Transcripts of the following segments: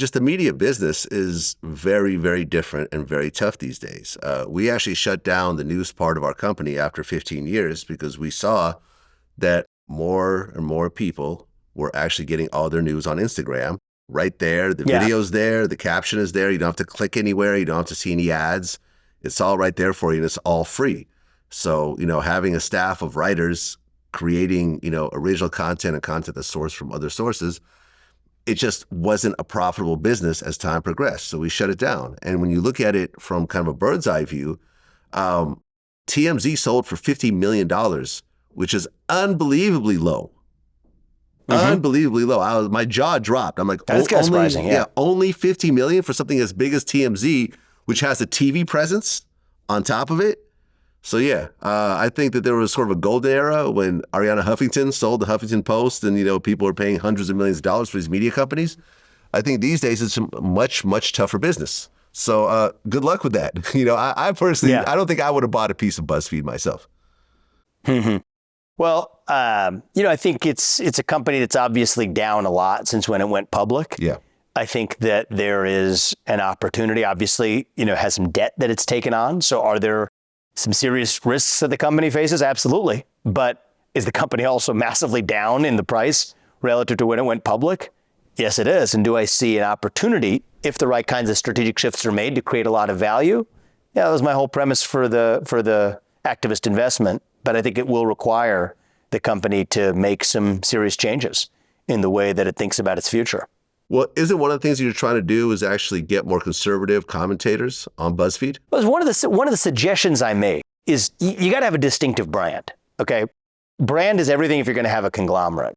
just the media business is very, very different and very tough these days. We actually shut down the news part of our company after 15 years because we saw that more and more people were actually getting all their news on Instagram. Right there, the video's there, the caption is there. You don't have to click anywhere. You don't have to see any ads. It's all right there for you, and it's all free. So, having a staff of writers creating, original content and content that's sourced from other sources, it just wasn't a profitable business as time progressed. So we shut it down. And when you look at it from kind of a bird's eye view, TMZ sold for $50 million, which is unbelievably low. Unbelievably low. My jaw dropped. I'm like, that's kind of surprising. Yeah, only 50 million for something as big as TMZ, which has a TV presence on top of it. So I think that there was sort of a golden era when Arianna Huffington sold the Huffington Post, and people are paying hundreds of millions of dollars for these media companies. I think these days it's a much, much tougher business. So good luck with that. I personally, I don't think I would have bought a piece of BuzzFeed myself. Well, I think it's a company that's obviously down a lot since when it went public. Yeah. I think that there is an opportunity, obviously, has some debt that it's taken on. So are there some serious risks that the company faces? Absolutely. But is the company also massively down in the price relative to when it went public? Yes, it is. And do I see an opportunity if the right kinds of strategic shifts are made to create a lot of value? Yeah, that was my whole premise for the activist investment. But I think it will require the company to make some serious changes in the way that it thinks about its future. Well, isn't one of the things that you're trying to do is actually get more conservative commentators on BuzzFeed? Well, one of the suggestions I made is you got to have a distinctive brand, okay? Brand is everything if you're going to have a conglomerate.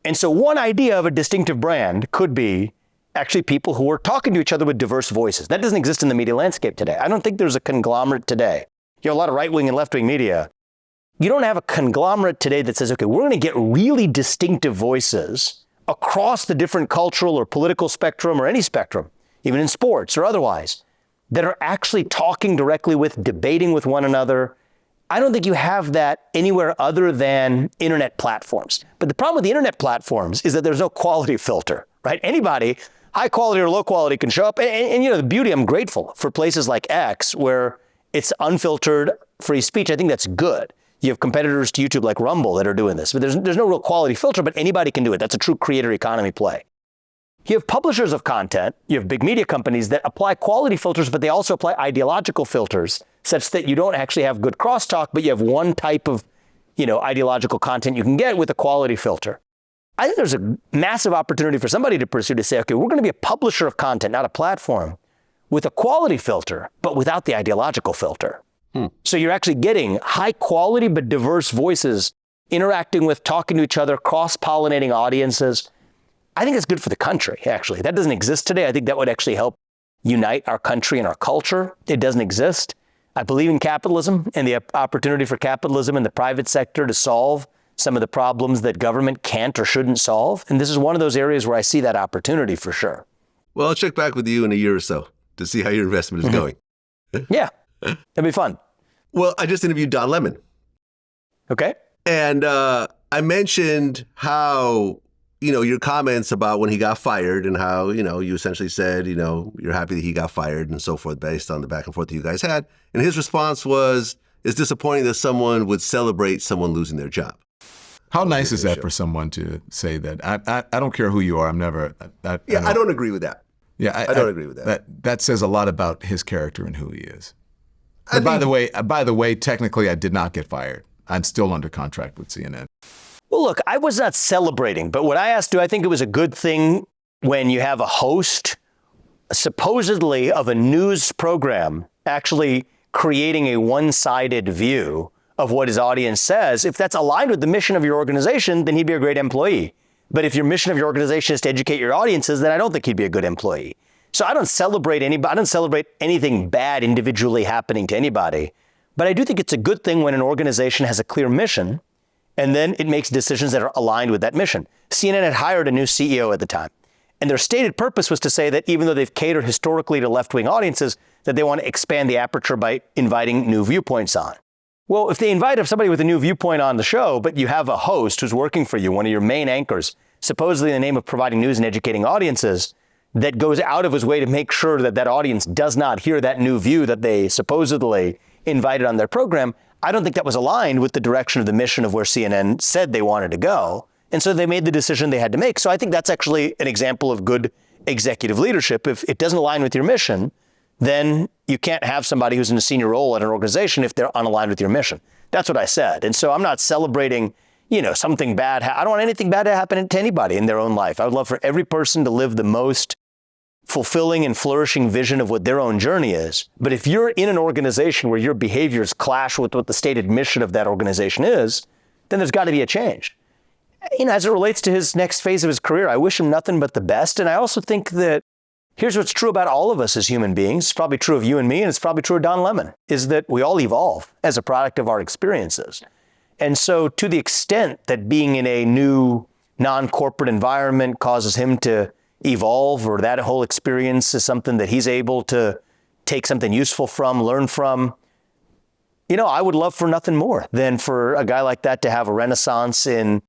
And so one idea of a distinctive brand could be actually people who are talking to each other with diverse voices. That doesn't exist in the media landscape today. I don't think there's a conglomerate today. You have a lot of right-wing and left-wing media. You don't have a conglomerate today that says, okay, we're going to get really distinctive voices across the different cultural or political spectrum or any spectrum, even in sports or otherwise, that are actually talking directly with, debating with one another. I don't think you have that anywhere other than internet platforms. But the problem with the internet platforms is that there's no quality filter, right? Anybody, high quality or low quality, can show up. And the beauty, I'm grateful for places like X where it's unfiltered free speech. I think that's good. You have competitors to YouTube like Rumble that are doing this, but there's no real quality filter, but anybody can do it. That's a true creator economy play. You have publishers of content, you have big media companies that apply quality filters, but they also apply ideological filters such that you don't actually have good crosstalk, but you have one type of, ideological content you can get with a quality filter. I think there's a massive opportunity for somebody to pursue to say, okay, we're going to be a publisher of content, not a platform, with a quality filter, but without the ideological filter. So you're actually getting high quality but diverse voices interacting with, talking to each other, cross-pollinating audiences. I think it's good for the country, actually. That doesn't exist today. I think that would actually help unite our country and our culture. It doesn't exist. I believe in capitalism and the opportunity for capitalism in the private sector to solve some of the problems that government can't or shouldn't solve. And this is one of those areas where I see that opportunity for sure. Well, I'll check back with you in a year or so to see how your investment is going. Yeah, that'd be fun. Well, I just interviewed Don Lemon. Okay. And I mentioned how, your comments about when he got fired and how, you essentially said, you're happy that he got fired and so forth based on the back and forth that you guys had. And his response was, it's disappointing that someone would celebrate someone losing their job. How nice is that for someone to say that? I don't care who you are. I'm never. I don't agree with that. Yeah, I don't agree with that. That says a lot about his character and who he is. And by the way, technically, I did not get fired. I'm still under contract with CNN. Well, look, I was not celebrating, but what I asked, do I think it was a good thing when you have a host, supposedly of a news program, actually creating a one-sided view of what his audience says? If that's aligned with the mission of your organization, then he'd be a great employee. But if your mission of your organization is to educate your audiences, then I don't think he'd be a good employee. So I don't celebrate anybody. I don't celebrate anything bad individually happening to anybody. But I do think it's a good thing when an organization has a clear mission and then it makes decisions that are aligned with that mission. CNN had hired a new CEO at the time. And their stated purpose was to say that even though they've catered historically to left-wing audiences, that they want to expand the aperture by inviting new viewpoints on. Well, if they invite somebody with a new viewpoint on the show, but you have a host who's working for you, one of your main anchors, supposedly in the name of providing news and educating audiences, that goes out of his way to make sure that that audience does not hear that new view that they supposedly invited on their program, I don't think that was aligned with the direction of the mission of where CNN said they wanted to go. And so they made the decision they had to make. So I think that's actually an example of good executive leadership. If it doesn't align with your mission, then you can't have somebody who's in a senior role at an organization if they're unaligned with your mission. That's what I said. And so I'm not celebrating, something bad. I don't want anything bad to happen to anybody in their own life. I would love for every person to live the most fulfilling and flourishing vision of what their own journey is. But if you're in an organization where your behaviors clash with what the stated mission of that organization is, then there's got to be a change. As it relates to his next phase of his career, I wish him nothing but the best. And I also think that here's what's true about all of us as human beings. It's probably true of you and me, and it's probably true of Don Lemon, is that we all evolve as a product of our experiences. And so to the extent that being in a new non-corporate environment causes him to evolve, or that whole experience is something that he's able to take something useful from, learn from, I would love for nothing more than for a guy like that to have a renaissance in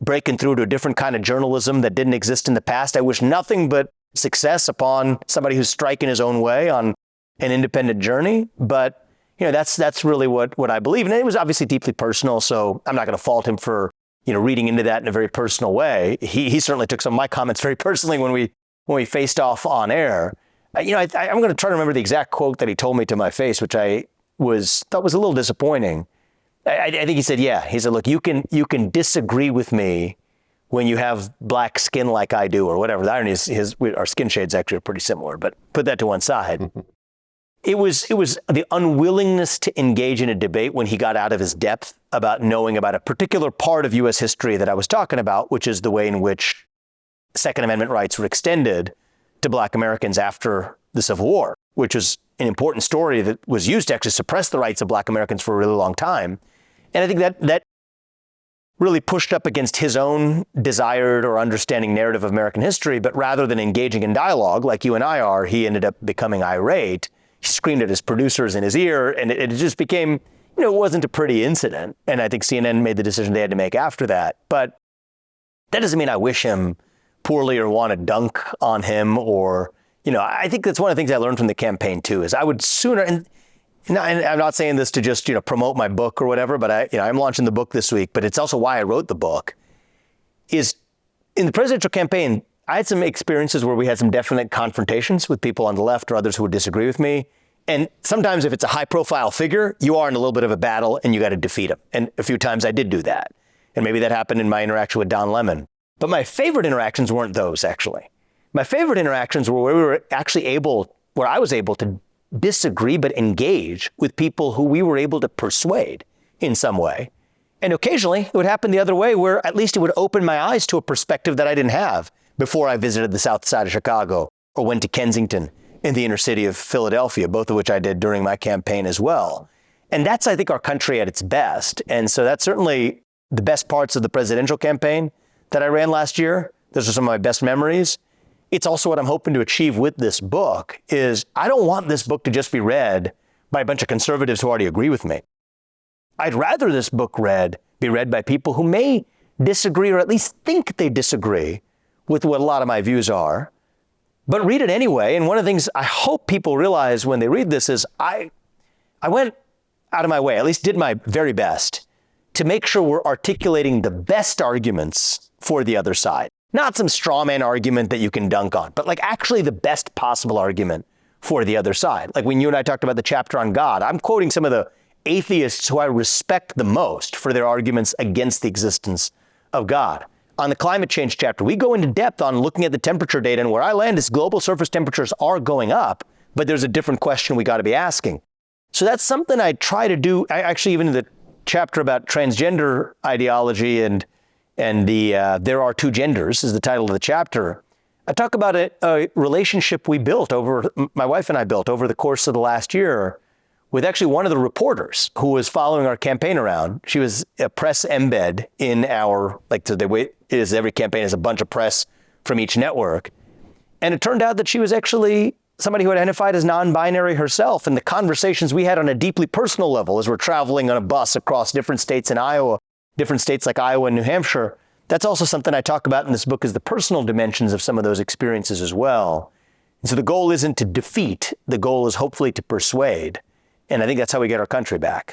breaking through to a different kind of journalism that didn't exist in the past. I wish nothing but success upon somebody who's striking his own way on an independent journey. But, that's really what I believe. And it was obviously deeply personal, so I'm not going to fault him for, reading into that in a very personal way. He certainly took some of my comments very personally when we faced off on air. I'm going to try to remember the exact quote that he told me to my face, which I thought was a little disappointing. I think he said, he said, look, you can disagree with me when you have black skin like I do, or whatever. The irony is our skin shades actually are pretty similar, but put that to one side. It was the unwillingness to engage in a debate when he got out of his depth about knowing about a particular part of U.S. history that I was talking about, which is the way in which Second Amendment rights were extended to black Americans after the Civil War, which was an important story that was used to actually suppress the rights of black Americans for a really long time. And I think that really pushed up against his own desired or understanding narrative of American history. But rather than engaging in dialogue like you and I are, he ended up becoming irate. He screamed at his producers in his ear, and it just became, it wasn't a pretty incident. And I think CNN made the decision they had to make after that. But that doesn't mean I wish him poorly or want to dunk on him, or, I think that's one of the things I learned from the campaign too, is I would sooner, and I'm not saying this to just, promote my book or whatever, but I'm launching the book this week, but it's also why I wrote the book, is in the presidential campaign, I had some experiences where we had some definite confrontations with people on the left or others who would disagree with me. And sometimes if it's a high profile figure, you are in a little bit of a battle and you got to defeat them. And a few times I did do that. And maybe that happened in my interaction with Don Lemon. But my favorite interactions weren't those, actually. My favorite interactions were where we were actually where I was able to disagree but engage with people who we were able to persuade in some way. And occasionally it would happen the other way, where at least it would open my eyes to a perspective that I didn't have before I visited the south side of Chicago or went to Kensington in the inner city of Philadelphia, both of which I did during my campaign as well. And that's, I think, our country at its best. And so that's certainly the best parts of the presidential campaign that I ran last year. Those are some of my best memories. It's also what I'm hoping to achieve with this book, is I don't want this book to just be read by a bunch of conservatives who already agree with me. I'd rather this book be read by people who may disagree, or at least think they disagree with what a lot of my views are, but read it anyway. And one of the things I hope people realize when they read this is I went out of my way, at least did my very best, to make sure we're articulating the best arguments for the other side. Not some straw man argument that you can dunk on, but like actually the best possible argument for the other side. Like when you and I talked about the chapter on God, I'm quoting some of the atheists who I respect the most for their arguments against the existence of God. On the climate change chapter, we go into depth on looking at the temperature data, and where I land is global surface temperatures are going up, but there's a different question we got to be asking. So that's something I try to do. Actually, even in the chapter about transgender ideology and the There Are Two Genders is the title of the chapter, I talk about a relationship my wife and I built over the course of the last year with actually one of the reporters who was following our campaign around. She was a press embed in every campaign has a bunch of press from each network. And it turned out that she was actually somebody who identified as non-binary herself. And the conversations we had on a deeply personal level as we're traveling on a bus across different states in Iowa, different states like Iowa and New Hampshire, That's also something I talk about in this book, is the personal dimensions of some of those experiences as well. And so the goal isn't to defeat, the goal is hopefully to persuade. And I think that's how we get our country back.